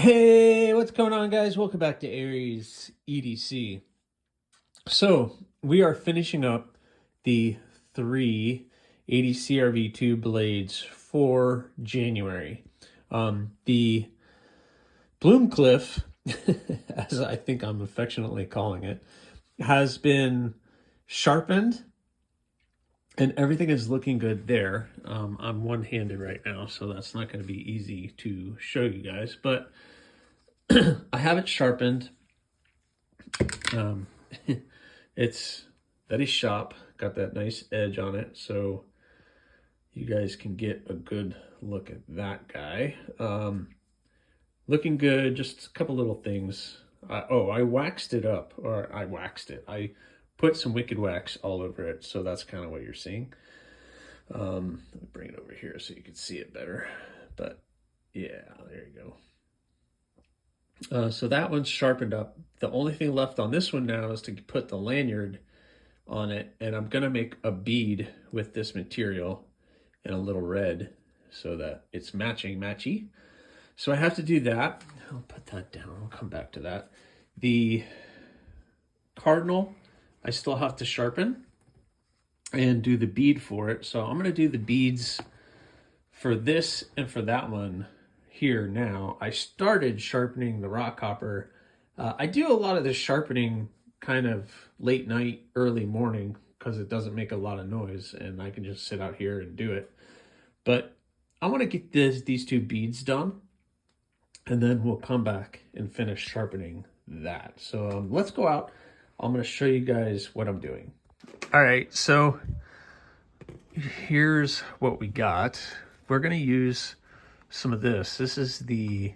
Hey, what's going on, guys? Welcome back to Aries EDC. So we are finishing up the 3 AriesCRV2 blades for January. The Bloomcliff, as I think I'm affectionately calling it, has been sharpened and everything is looking good there. I'm one-handed right now, so that's not going to be easy to show you guys, but I have it sharpened. It's that is sharp, got that nice edge on it, so you guys can get a good look at that guy. Looking good, just a couple little things. I waxed it up, or I waxed it. I put some Wicked Wax all over it, so that's kind of what you're seeing. Let me bring it over here so you can see it better. But yeah, there you go. So that one's sharpened up. The only thing left on this one now is to put the lanyard on it, and I'm gonna make a bead with this material in a little red so that it's matchy. So I have to do that. I'll put that down, I'll come back to that. The cardinal, I still have to sharpen and do the bead for it. So I'm gonna do the beads for this and for that one here now. I started sharpening the rock copper. I do a lot of this sharpening kind of late night, early morning, because it doesn't make a lot of noise and I can just sit out here and do it. But I want to get these two beads done, and then we'll come back and finish sharpening that. So let's go out. I'm going to show you guys what I'm doing. All right, so here's what we got. We're going to use some of this. This is the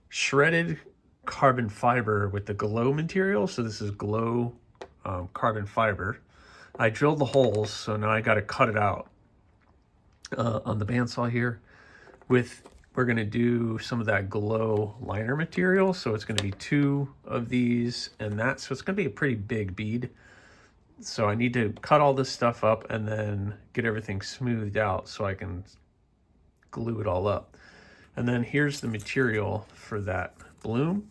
shredded carbon fiber with the glow material. So this is glow carbon fiber. I drilled the holes, so now I got to cut it out on the bandsaw here. We're going to do some of that glow liner material. So it's going to be 2 of these and that. So it's going to be a pretty big bead. So I need to cut all this stuff up and then get everything smoothed out so I can glue it all up. And then here's the material for that bloom.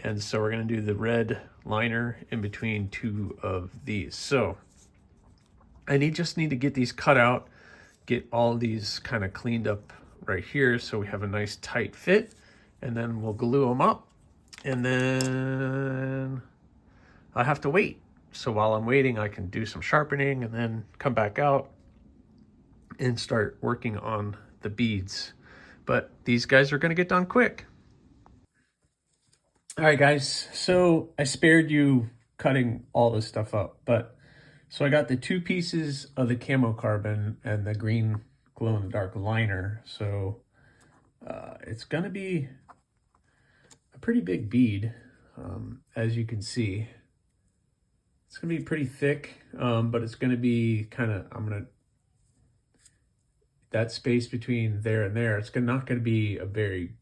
And so we're going to do the red liner in between 2 of these. So I just need to get these cut out, get all these kind of cleaned up right here so we have a nice tight fit, and then we'll glue them up, and then I have to wait. So while I'm waiting, I can do some sharpening and then come back out and start working on the beads. But these guys are going to get done quick. All right, guys, so I spared you cutting all this stuff up, but so I got the 2 pieces of the camo carbon and the green glow-in-the-dark liner. So it's going to be a pretty big bead, as you can see. It's going to be pretty thick, but it's going to be kind of, that space between there and there, it's not going to be a very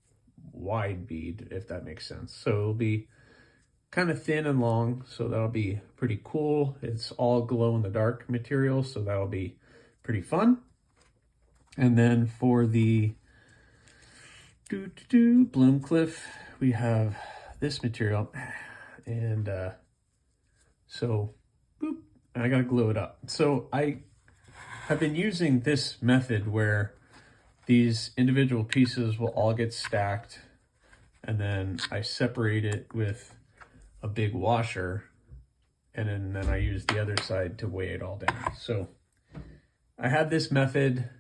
wide bead, if that makes sense. So it'll be kind of thin and long, so that'll be pretty cool. It's all glow-in-the-dark material, so that'll be pretty fun. And then for the Bloomcliff, we have this material, and so boop, I gotta glue it up. So I have been using this method where these individual pieces will all get stacked, and then I separate it with a big washer, and then I use the other side to weigh it all down. So I had this method.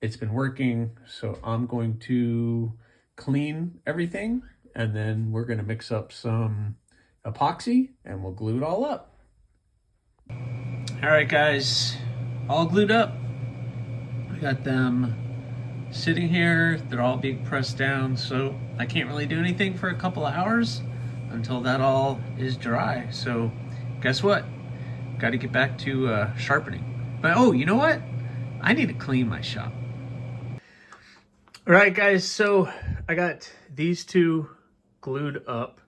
It's been working, so I'm going to clean everything, and then we're going to mix up some epoxy, and we'll glue it all up. All right, guys, all glued up. I got them sitting here. They're all being pressed down, so I can't really do anything for a couple of hours until that all is dry. So guess what? Got to get back to sharpening. But oh, you know what? I need to clean my shop. All right, guys, so I got these 2 glued up.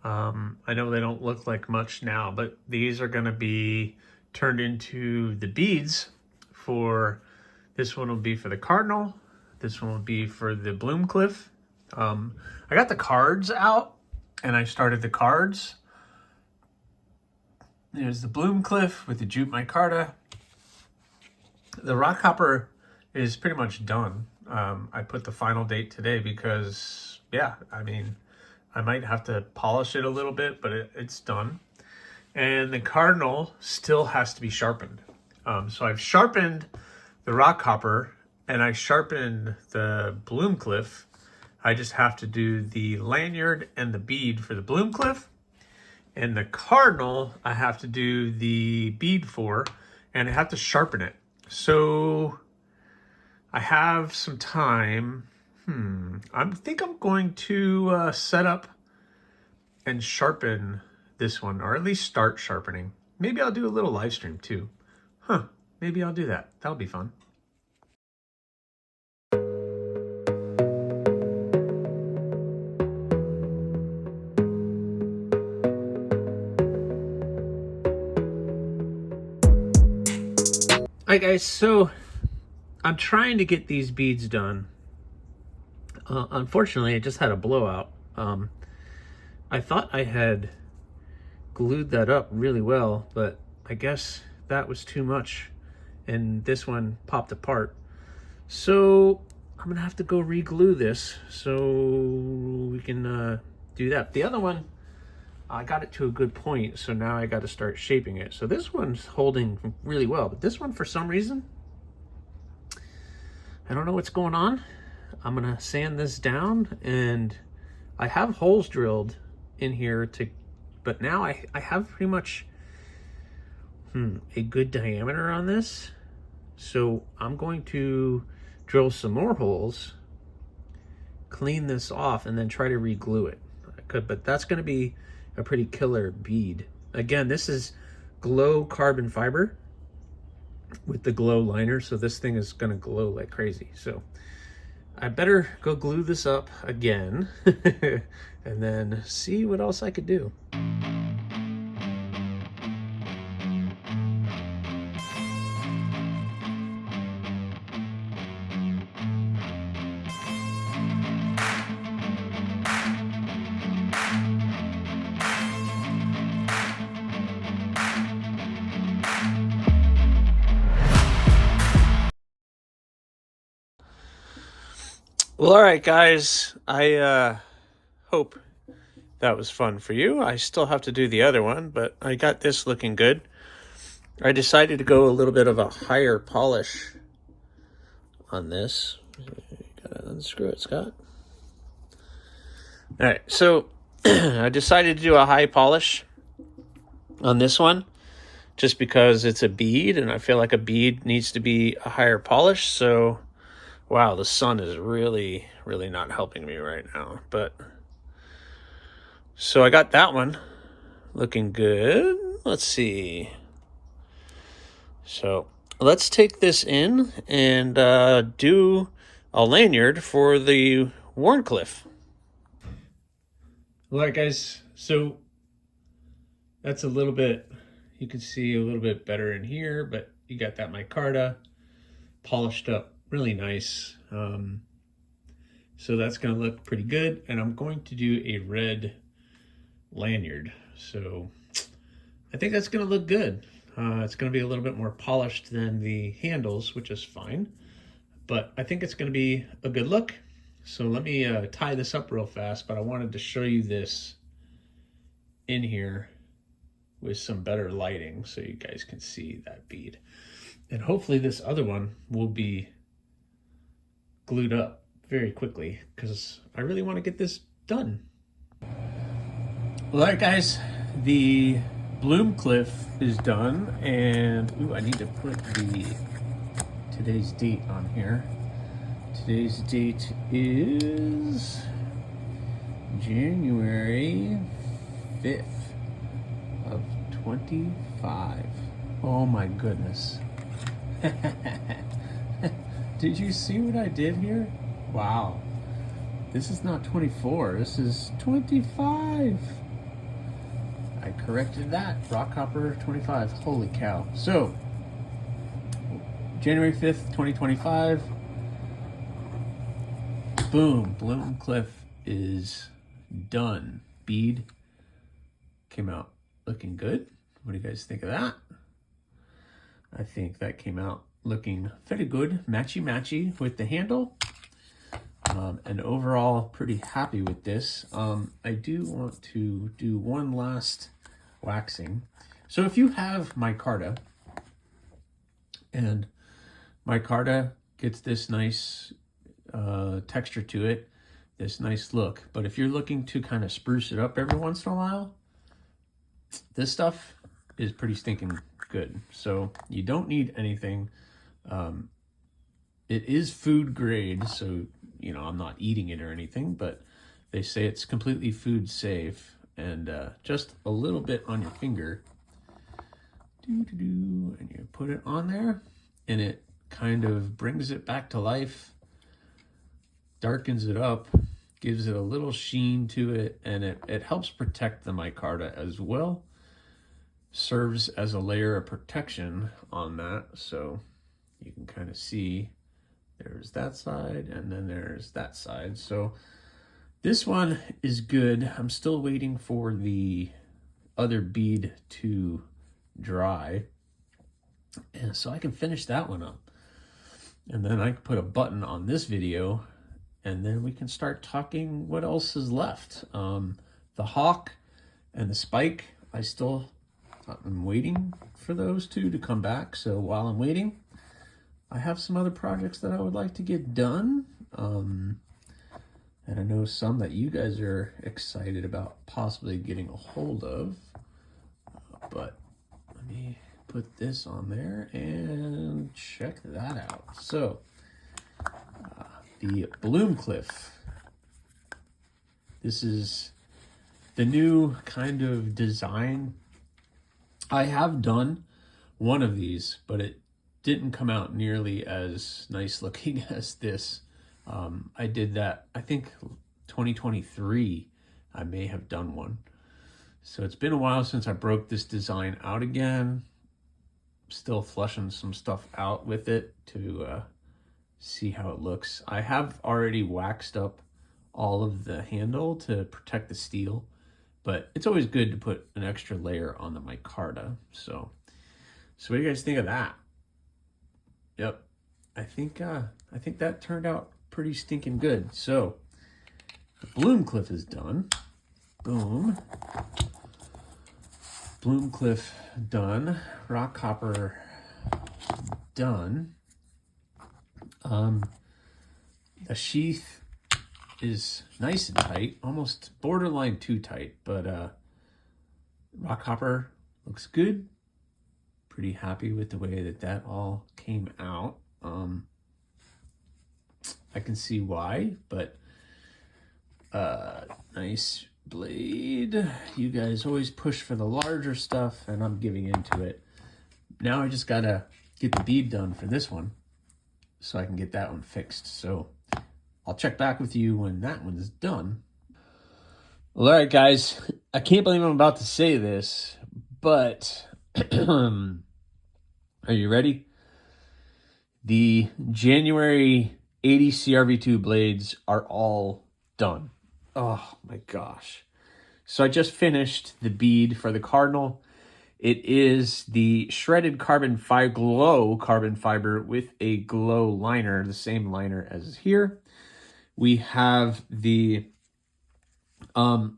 I know they don't look like much now, but these are going to be turned into the beads for, this one will be for the cardinal, this one will be for the Bloomcliff, I got the cards out and I started the cards. There's the Bloom Cliff with the Jute Micarta. The rock hopper is pretty much done. I put the final date today because, yeah, I mean, I might have to polish it a little bit, but it's done. And the cardinal still has to be sharpened. So I've sharpened the rock hopper and I sharpened the Bloom Cliff. I just have to do the lanyard and the bead for the Bloom Cliff. And the cardinal, I have to do the bead for, and I have to sharpen it. So I have some time. I think I'm going to set up and sharpen this one, or at least start sharpening. Maybe I'll do a little live stream too. Maybe I'll do that. That'll be fun. Alright guys, so I'm trying to get these beads done. Unfortunately, I just had a blowout. I thought I had glued that up really well, but I guess that was too much and this one popped apart. So I'm gonna have to go re-glue this so we can do that. The other one, I got it to a good point, so now I got to start shaping it. So this one's holding really well, but this one, for some reason, I don't know what's going on. I'm gonna sand this down, and I have holes drilled in here but now I have pretty much a good diameter on this. So I'm going to drill some more holes, clean this off, and then try to re-glue it. But that's gonna be a pretty killer bead. Again, this is glow carbon fiber with the glow liner, so this thing is gonna glow like crazy. So I better go glue this up again and then see what else I could do. Well, all right, guys, I hope that was fun for you. I still have to do the other one, but I got this looking good. I decided to go a little bit of a higher polish on this. Gotta unscrew it, Scott. All right, so I decided to do a high polish on this one just because it's a bead, and I feel like a bead needs to be a higher polish. So wow, the sun is really, really not helping me right now. But so I got that one looking good. Let's see. So let's take this in and do a lanyard for the Warncliffe. All right, guys. So that's a little bit, you can see a little bit better in here, but you got that micarta polished up really nice. So that's going to look pretty good, and I'm going to do a red lanyard. So I think that's going to look good. It's going to be a little bit more polished than the handles, which is fine, but I think it's going to be a good look. So let me tie this up real fast, but I wanted to show you this in here with some better lighting so you guys can see that bead. And hopefully this other one will be glued up very quickly because I really want to get this done. All right, guys, the Bloom Cliff is done, and ooh, I need to put today's date on here. Today's date is January 5th of 25. Oh my goodness. Did you see what I did here? Wow. This is not 24, this is 25. I corrected that. Rock hopper 25. Holy cow. So, January 5th, 2025. Boom. Bloom Cliff is done. Bead came out looking good. What do you guys think of that? I think that came out looking very good, matchy with the handle. And overall, pretty happy with this. I do want to do one last waxing. So if you have micarta, and micarta gets this nice texture to it, this nice look. But if you're looking to kind of spruce it up every once in a while, this stuff is pretty stinking good. So you don't need anything. It is food grade, so you know I'm not eating it or anything, but they say it's completely food safe. And just a little bit on your finger, and you put it on there, and it kind of brings it back to life, darkens it up, gives it a little sheen to it, and it helps protect the micarta as well. Serves as a layer of protection on that, so you can kind of see there's that side and then there's that side. So this one is good. I'm still waiting for the other bead to dry, and so I can finish that one up, and then I can put a button on this video, and then we can start talking what else is left. The hawk and the spike, I'm waiting for those two to come back. So while I'm waiting, I have some other projects that I would like to get done. And I know some that you guys are excited about possibly getting a hold of. But let me put this on there and check that out. So the Bloom Cliff. This is the new kind of design. I have done one of these, but it didn't come out nearly as nice looking as this. I did that, I think 2023, I may have done one. So it's been a while since I broke this design out again. Still flushing some stuff out with it to see how it looks. I have already waxed up all of the handle to protect the steel, but it's always good to put an extra layer on the micarta. So what do you guys think of that? Yep, I think that turned out pretty stinking good. So the Bloom Cliff is done. Boom. Bloom Cliff done. Rock Hopper done. The sheath is nice and tight, almost borderline too tight, but Rock Hopper looks good. Pretty happy with the way that all came out. I can see why, but nice blade. You guys always push for the larger stuff, and I'm giving into it. Now I just gotta get the bead done for this one so I can get that one fixed. So I'll check back with you when that one is done. Well, all right, guys, I can't believe I'm about to say this, but are you ready? The January 80 CRV2 blades are all done. Oh my gosh. So I just finished the bead for the Cardinal. It is the shredded carbon fiber, glow carbon fiber with a glow liner, the same liner as here. We have the, oh,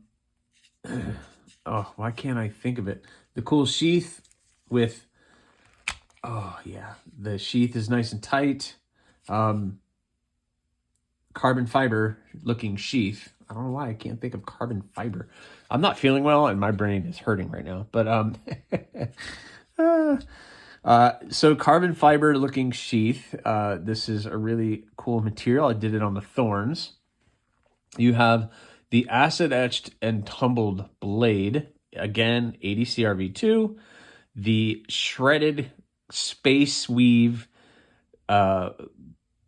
why can't I think of it? The cool sheath with, oh yeah, the sheath is nice and tight. Carbon fiber looking sheath. I don't know why I can't think of carbon fiber. I'm not feeling well and my brain is hurting right now, but so carbon fiber looking sheath. This is a really cool material. I did it on the thorns. You have the acid etched and tumbled blade, again 80 CRV2, the shredded space weave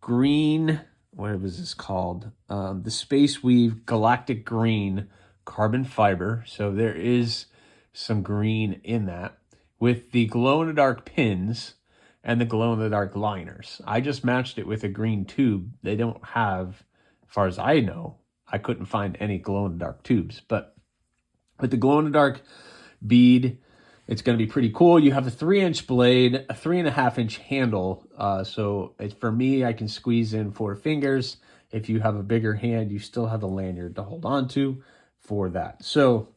green, what was this called? The Space Weave Galactic Green carbon fiber. So there is some green in that with the glow-in-the-dark pins and the glow-in-the-dark liners. I just matched it with a green tube. They don't have, as far as I know, I couldn't find any glow-in-the-dark tubes. But with the glow-in-the-dark bead, it's going to be pretty cool. You have a 3-inch blade, a 3.5-inch handle. So for me, I can squeeze in 4 fingers. If you have a bigger hand, you still have the lanyard to hold on to for that. So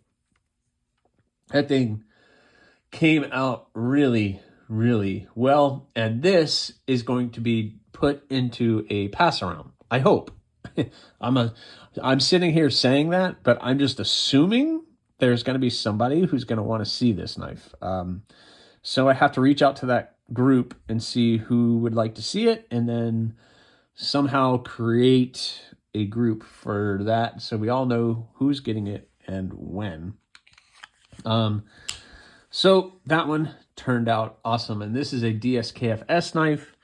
that thing came out really, really well. And this is going to be put into a pass around, I hope. I'm sitting here saying that, but I'm just assuming there's going to be somebody who's going to want to see this knife. So I have to reach out to that group and see who would like to see it, and then somehow create a group for that so we all know who's getting it and when. So that one turned out awesome, and this is a DSKFS knife.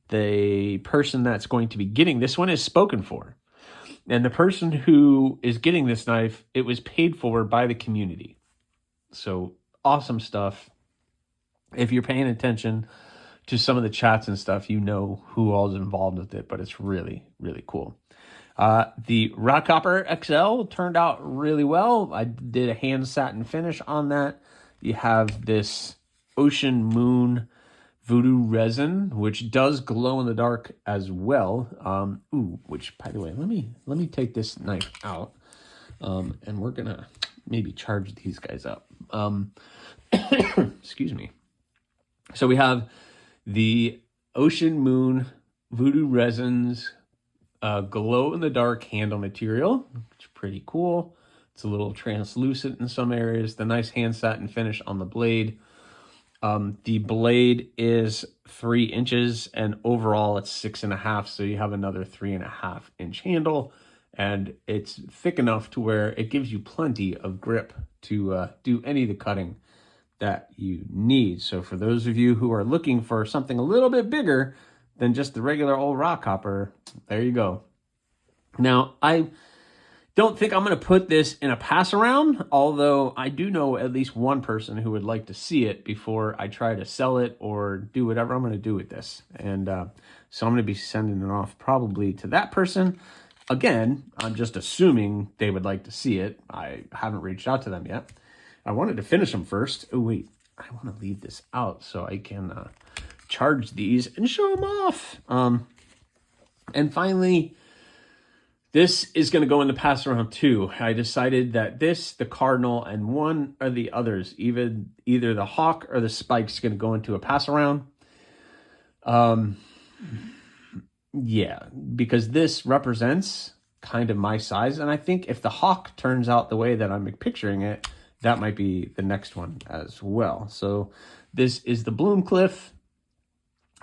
The person that's going to be getting this one is spoken for. And the person who is getting this knife, it was paid for by the community. So awesome stuff. If you're paying attention to some of the chats and stuff, you know who all is involved with it, but it's really, really cool. The Rockhopper XL turned out really well. I did a hand satin finish on that. You have this Ocean Moon Voodoo resin, which does glow in the dark as well. Which, by the way, let me take this knife out, and we're gonna maybe charge these guys up. Excuse me. So we have the Ocean Moon Voodoo resins glow in the dark handle material, which is pretty cool. It's a little translucent in some areas. The nice hand satin finish on the blade. The blade is 3 inches, and overall it's 6.5. So you have another 3.5-inch handle, and it's thick enough to where it gives you plenty of grip to do any of the cutting that you need. So for those of you who are looking for something a little bit bigger than just the regular old Rockhopper, there you go. Now, I don't think I'm going to put this in a pass around, although I do know at least one person who would like to see it before I try to sell it or do whatever I'm going to do with this. And so I'm going to be sending it off probably to that person. Again, I'm just assuming they would like to see it. I haven't reached out to them yet. I wanted to finish them first. Oh, wait, I want to leave this out so I can charge these and show them off. And finally, this is going to go in the pass around too. I decided that this, the Cardinal, and one or the others, even either the Hawk or the Spike's, is going to go into a pass around. Yeah, because this represents kind of my size. And I think if the Hawk turns out the way that I'm picturing it, that might be the next one as well. So this is the Bloom Cliff.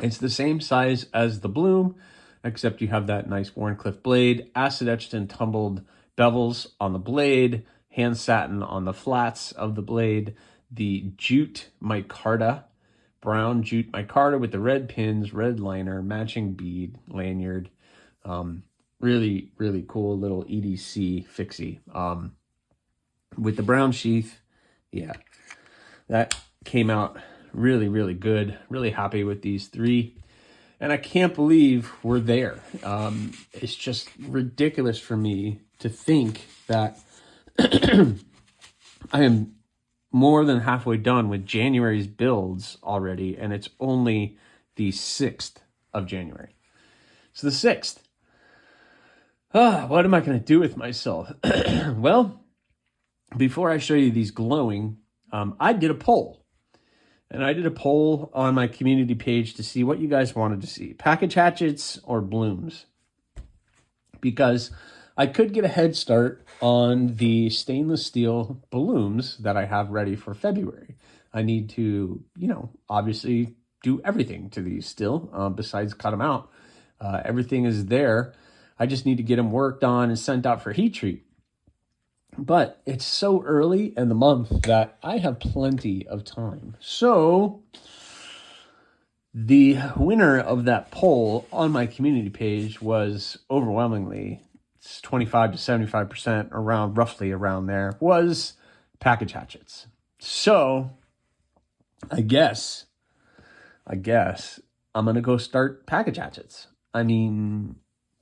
It's the same size as the Bloom, except you have that nice Wharncliffe blade, acid etched and tumbled bevels on the blade, hand satin on the flats of the blade, the jute micarta, brown jute micarta with the red pins, red liner, matching bead, lanyard. Really, really cool little EDC fixie. With the brown sheath, yeah, that came out really, really good. Really happy with these 3. And I can't believe we're there. It's just ridiculous for me to think that I am more than halfway done with January's builds already, and it's only the 6th of January. So the 6th. What am I going to do with myself? Well, before I show you these glowing, I did a poll. And I did a poll on my community page to see what you guys wanted to see. Package hatchets or blooms. Because I could get a head start on the stainless steel blooms that I have ready for February. I need to, obviously do everything to these still, besides cut them out. Everything is there. I just need to get them worked on and sent out for heat treat. But it's so early in the month that I have plenty of time. So the winner of that poll on my community page was overwhelmingly, it's 25 to 75% roughly around there, was package hatchets. So I guess I'm going to go start package hatchets. I mean,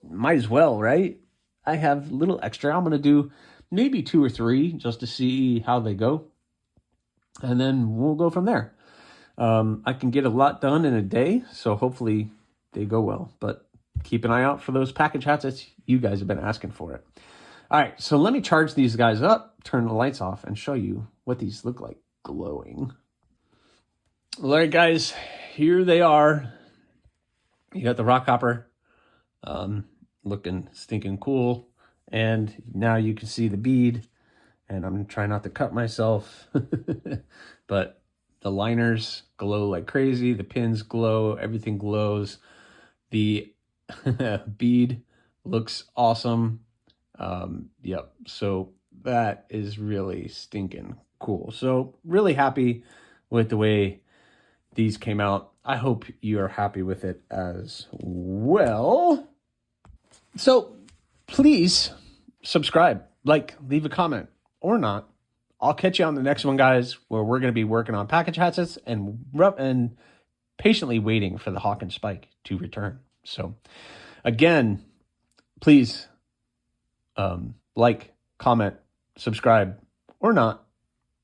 might as well, right? I have a little extra. I'm going to do maybe 2 or 3 just to see how they go. And then we'll go from there. I can get a lot done in a day, so hopefully they go well. But keep an eye out for those package hats. That's, you guys have been asking for it. All right, so let me charge these guys up, turn the lights off, and show you what these look like glowing. All right, guys, here they are. You got the rock hopper looking stinking cool. And now you can see the bead. And I'm trying not to cut myself. But the liners glow like crazy. The pins glow. Everything glows. The bead looks awesome. Yep. So that is really stinking cool. So really happy with the way these came out. I hope you are happy with it as well. So please subscribe, like, leave a comment, or not. I'll catch you on the next one, guys, where we're going to be working on package hats and patiently waiting for the Hawk and Spike to return. So again, please like, comment, subscribe, or not.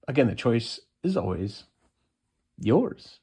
Again, the choice is always yours.